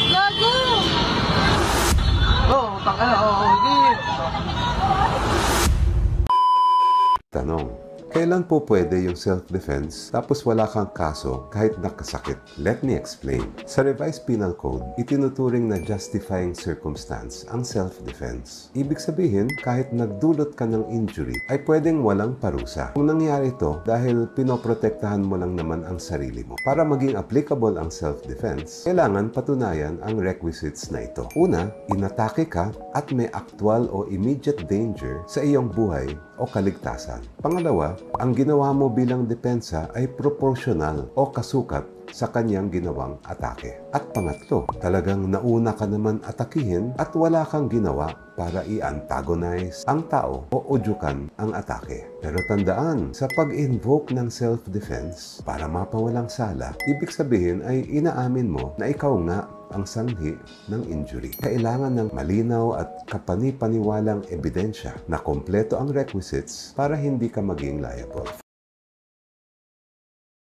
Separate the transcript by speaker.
Speaker 1: Gago!
Speaker 2: Oo, tanga na. Oo, hindi.
Speaker 3: Tanong, kailan po pwede yung self-defense tapos wala kang kaso kahit nakasakit? Let me explain. Sa Revised Penal Code, itinuturing na justifying circumstance ang self-defense. Ibig sabihin, kahit nagdulot ka ng injury, ay pwedeng walang parusa. Kung nangyari ito dahil pinoprotektahan mo lang naman ang sarili mo. Para maging applicable ang self-defense, kailangan patunayan ang requisites na ito. Una, inatake ka at may actual o immediate danger sa iyong buhay o kaligtasan. Pangalawa, ang ginawa mo bilang depensa ay proportional o kasukat sa kanyang ginawang atake. At pangatlo, talagang nauna ka naman atakihin at wala kang ginawa para i-antagonize ang tao o udyukan ang atake. Pero tandaan, sa pag-invoke ng self-defense para mapawalang sala, ibig sabihin ay inaamin mo na ikaw nga ang sanhi ng injury. Kailangan ng malinaw at kapani-paniwalang ebidensya na kompleto ang requisites para hindi ka maging liable.